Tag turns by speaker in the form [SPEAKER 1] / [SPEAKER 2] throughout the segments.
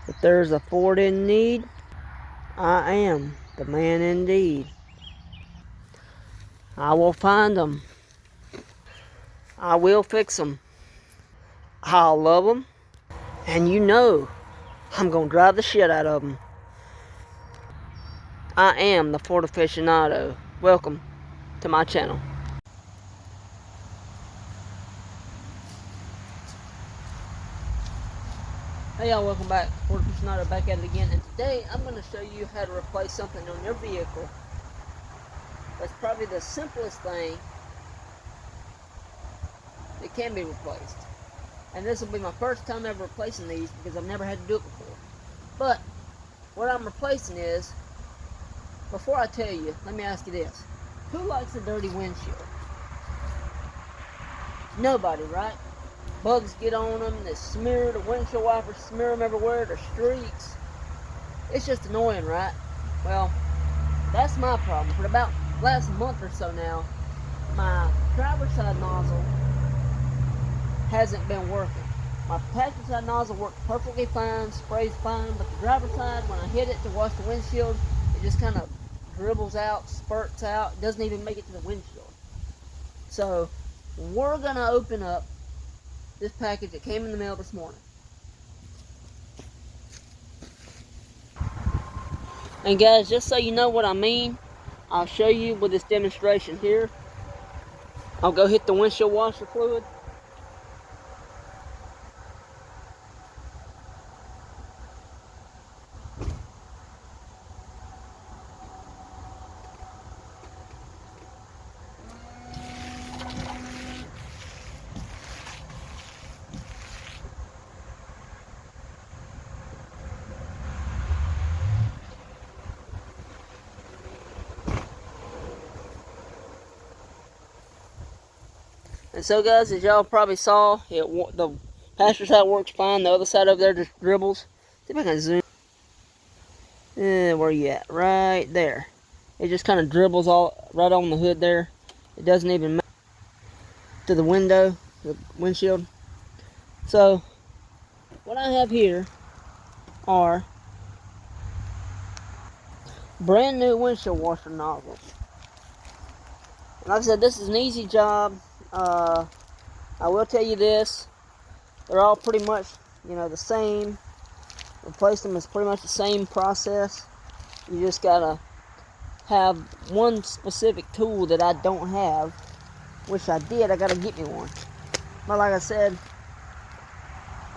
[SPEAKER 1] If there's a Ford in need, I am the man indeed. I will find them. I will fix them. I'll love them. And you know, I'm going to drive the shit out of them. I am the Ford aficionado. Welcome to my channel. Hey y'all, welcome back. Ford aficionado back at it again. And today I'm going to show you how to replace something on your vehicle. That's probably the simplest thing that can be replaced. And this will be my first time ever replacing these because I've never had to do it before. But what I'm replacing is, before I tell you, let me ask you this. Who likes a dirty windshield? Nobody, right? Bugs get on them, they smear the windshield wipers, smear them everywhere, there's streaks. It's just annoying, right? Well, that's my problem. For about last month or so now, my driver's side nozzle hasn't been working. My passenger side nozzle works perfectly fine, sprays fine, but the driver's side, when I hit it to wash the windshield, it just kind of dribbles out, spurts out, it doesn't even make it to the windshield. So, we're going to open up this package that came in the mail this morning. And guys, just so you know what I mean, I'll show you with this demonstration here. I'll go hit the windshield washer fluid. And so guys, as y'all probably saw, the passenger side works fine. The other side over there just dribbles. See if I can zoom. Where you at? Right there. It just kind of dribbles all right on the hood there. It doesn't even match to the window, the windshield. So, what I have here are brand new windshield washer nozzles. And like I said, this is an easy job. I will tell you this, they're all pretty much, the same. Replace them is pretty much the same process. You just gotta have one specific tool that I don't have. Wish I did. I gotta get me one. But like I said,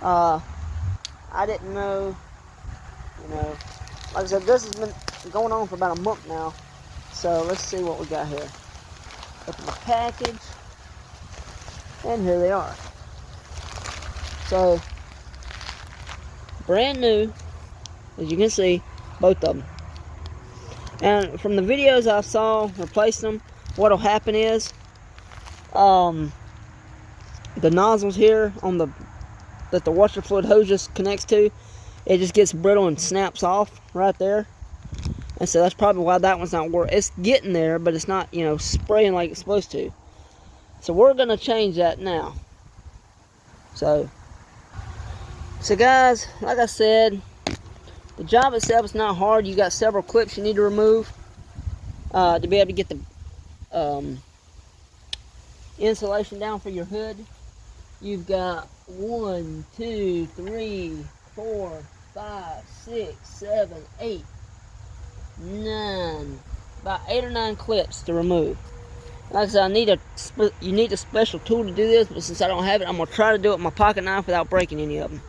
[SPEAKER 1] I didn't know, like I said, this has been going on for about a month now. So let's see what we got here. Open the package. And here they are. So, brand new, as you can see, both of them. And from the videos I saw replacing them, what'll happen is, the nozzles here on that the washer fluid hose just connects to, it just gets brittle and snaps off right there. And so that's probably why that one's not working. It's getting there, but it's not, spraying like it's supposed to. So we're going to change that now. So guys, like I said, the job itself is not hard. You got several clips you need to remove to be able to get the insulation down for your hood. You've got 1, 2, 3, 4, 5, 6, 7, 8, 9, about 8 or 9 clips to remove. Like I said, you need a special tool to do this, but since I don't have it, I'm going to try to do it with my pocket knife without breaking any of them.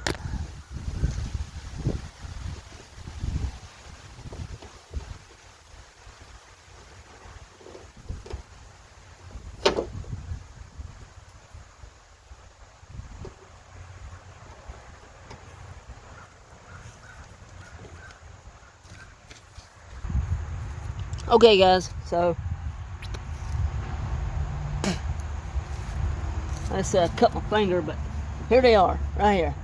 [SPEAKER 1] Okay guys, so like I said, I cut my finger, but here they are, right here.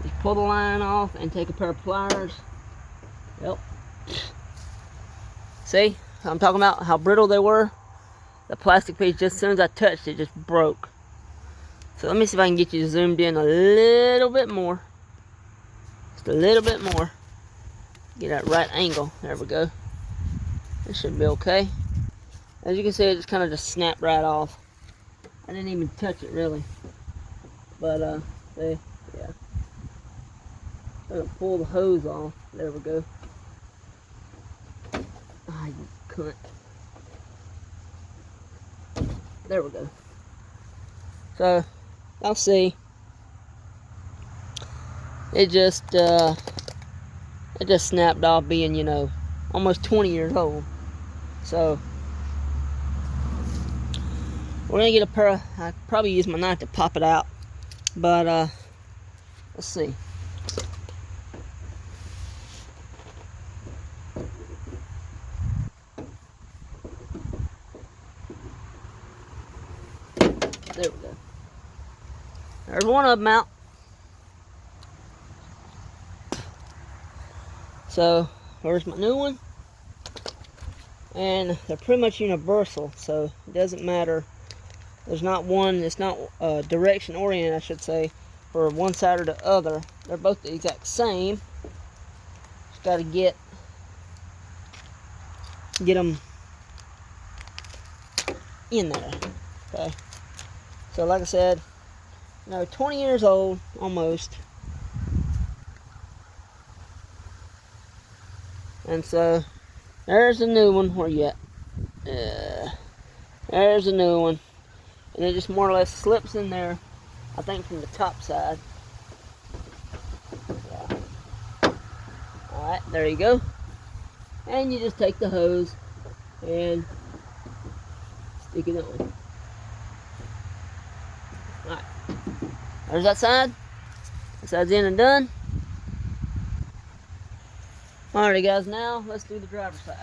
[SPEAKER 1] Just pull the line off and take a pair of pliers. Yep. See, I'm talking about how brittle they were. The plastic piece, just as soon as I touched it, just broke. So let me see if I can get you zoomed in a little bit more. Just a little bit more. Get that right angle. There we go. This should be okay. As you can see, it just kind of just snapped right off. I didn't even touch it really. But see, yeah. I'm gonna pull the hose off. There we go. Ah, you cunt. There we go. So, I'll see. It just snapped off being, you know, almost 20 years old. So, we're gonna get a pair of, I probably use my knife to pop it out. But, let's see. There we go. There's one of them out. So, here's my new one. And they're pretty much universal, so it doesn't matter. There's not one, it's not direction oriented, I should say, for one side or the other. They're both the exact same. Just got to get them in there. Okay. So like I said, you know, 20 years old almost. And so there's a new one. Where you at? There's a new one. And it just more or less slips in there, I think, from the top side. Yeah. Alright, there you go. And you just take the hose and stick it on. Alright. There's that side. That side's in and done. Alrighty guys, now let's do the driver's side.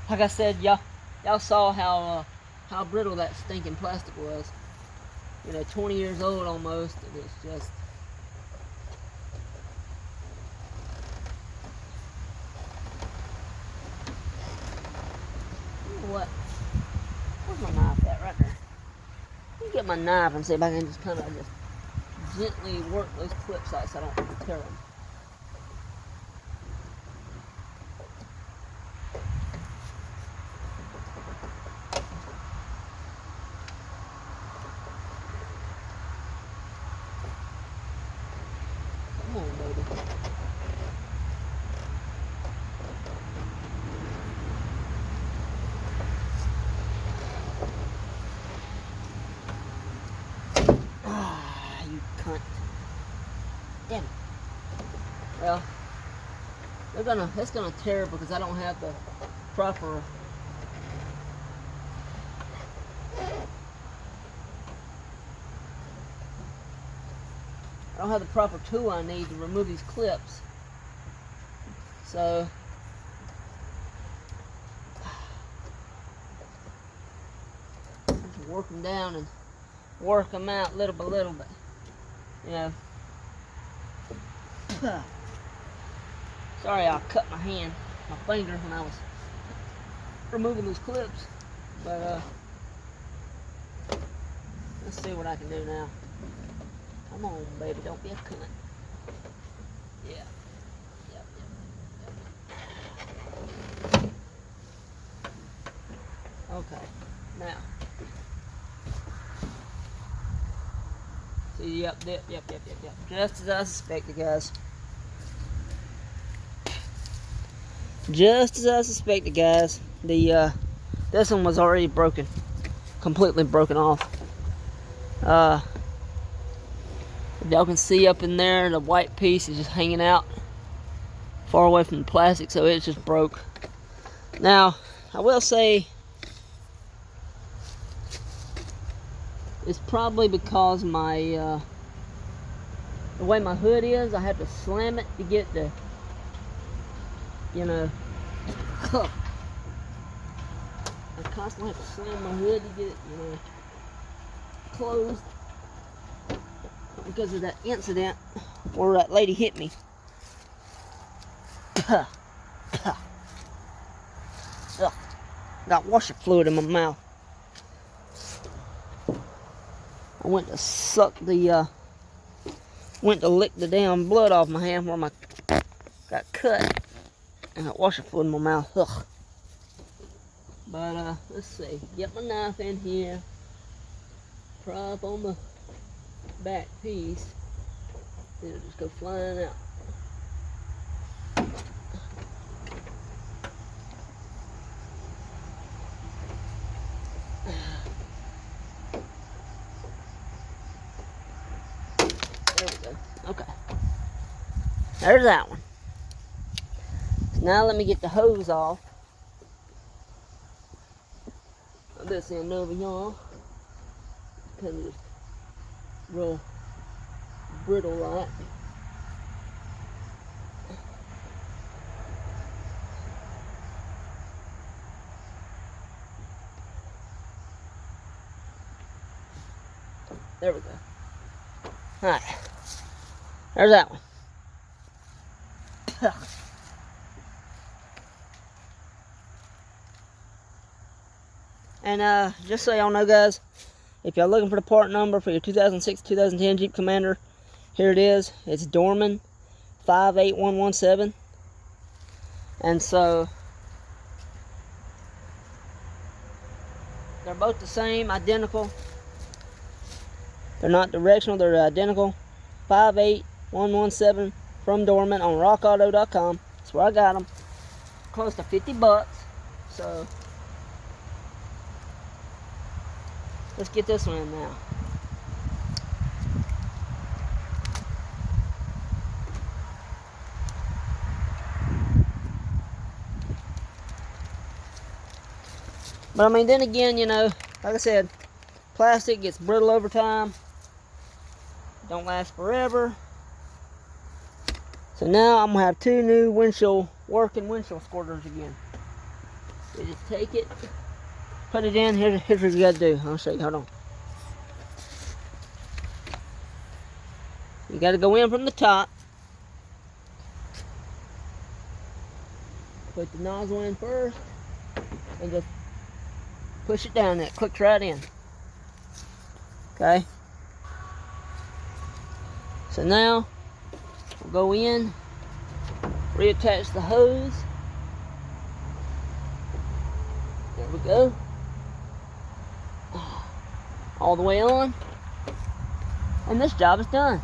[SPEAKER 1] Like I said, y'all saw how brittle that stinking plastic was. You know, 20 years old almost, and it's just... You know what? Where's my knife at? Right there. Let me get my knife and see if I can just kind of just gently work those clips out so I don't tear them. Come on, baby. Ah, you cunt. Damn it. Well, it's gonna tear because I don't have the proper tool I need to remove these clips. So just work them down and work them out little by little, but you know. Sorry, I cut my finger when I was removing those clips. But let's see what I can do now. Come on, baby, don't be a cunt. Yeah. Yep. Okay, now. See, yep. Just as I suspected, guys. Just as I suspected, guys. This one was already broken. Completely broken off. If y'all can see up in there, the white piece is just hanging out far away from the plastic, so it's just broke. Now, I will say it's probably because my the way my hood is, I have to slam it to get the, you know, I constantly have to slam my hood to get it, you know, closed because of that incident where that lady hit me. Ugh, got washer fluid in my mouth. I went to suck the went to lick the damn blood off my hand where my got cut. And got washer fluid in my mouth. Ugh. But let's see. Get my knife in here. Pry up on the back piece. Then it'll just go flying out. There we go. Okay. There's that one. So now let me get the hose off of this end over here. Because it's real brittle like. There we go. Alright. There's that one. And just so y'all know, guys, if y'all looking for the part number for your 2006-2010 Jeep Commander, here it is. It's Dorman 58117. And so they're both the same, identical. They're not directional, they're identical. 58117 from Dorman on rockauto.com. That's where I got them. Close to 50 bucks. So let's get this one in now. But I mean, then again, you know, like I said, plastic gets brittle over time. Don't last forever. So now I'm gonna have two new working windshield squirters again. So you just take it, put it in. Here's what you gotta do. I'll show you. Hold on. You gotta go in from the top. Put the nozzle in first, and just push it down. That clicks right in. Okay. So now we'll go in, reattach the hose. There we go. All the way on. And this job is done.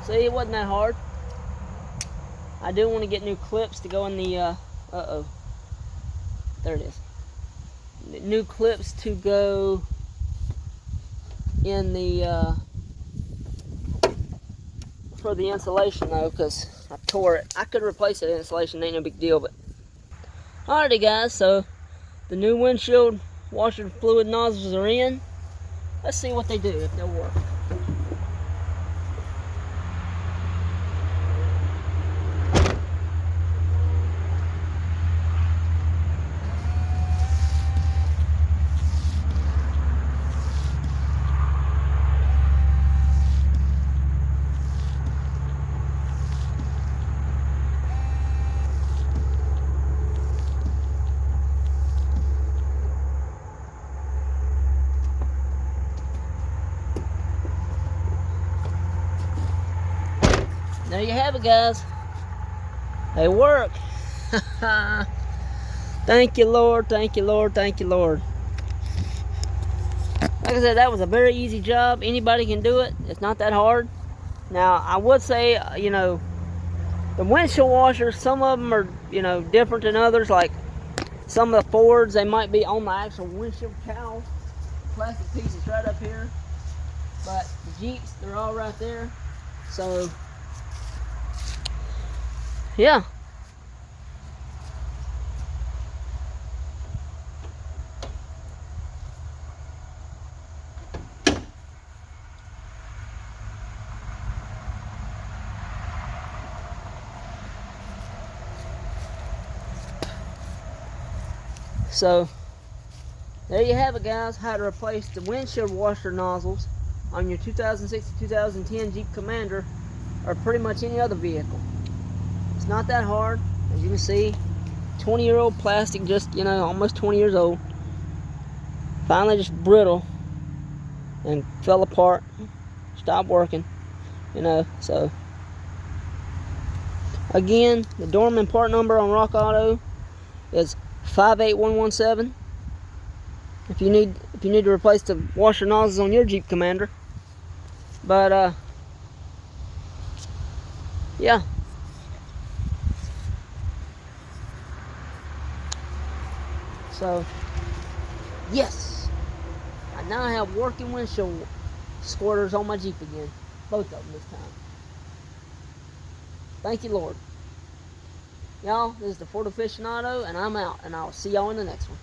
[SPEAKER 1] See, it wasn't that hard. I do want to get new clips to go in the, there it is. New clips to go in the, for the insulation though, because I tore it. I could replace it in insulation, ain't no big deal, but. Alrighty guys, so the new windshield washer fluid nozzles are in. Let's see what they do, if they'll work. There you have it, guys. They work. Thank you, Lord. Thank you, Lord. Thank you, Lord. Like I said, that was a very easy job. Anybody can do it. It's not that hard. Now, I would say, you know, the windshield washers, some of them are, you know, different than others. Like some of the Fords, they might be on the actual windshield cowl. Plastic pieces right up here. But the Jeeps, they're all right there. So yeah. So there you have it, guys. How to replace the windshield washer nozzles on your 2006 to 2010 Jeep Commander or pretty much any other vehicle. It's not that hard. As you can see, 20-year-old plastic, just, you know, almost 20 years old. Finally just brittle and fell apart. Stopped working. You know, so again, the Dorman part number on Rock Auto is 58117. If you need to replace the washer nozzles on your Jeep Commander. But yeah. So yes, I now have working windshield squirters on my Jeep again. Both of them this time. Thank you, Lord. Y'all, this is the Ford Aficionado, and I'm out, and I'll see y'all in the next one.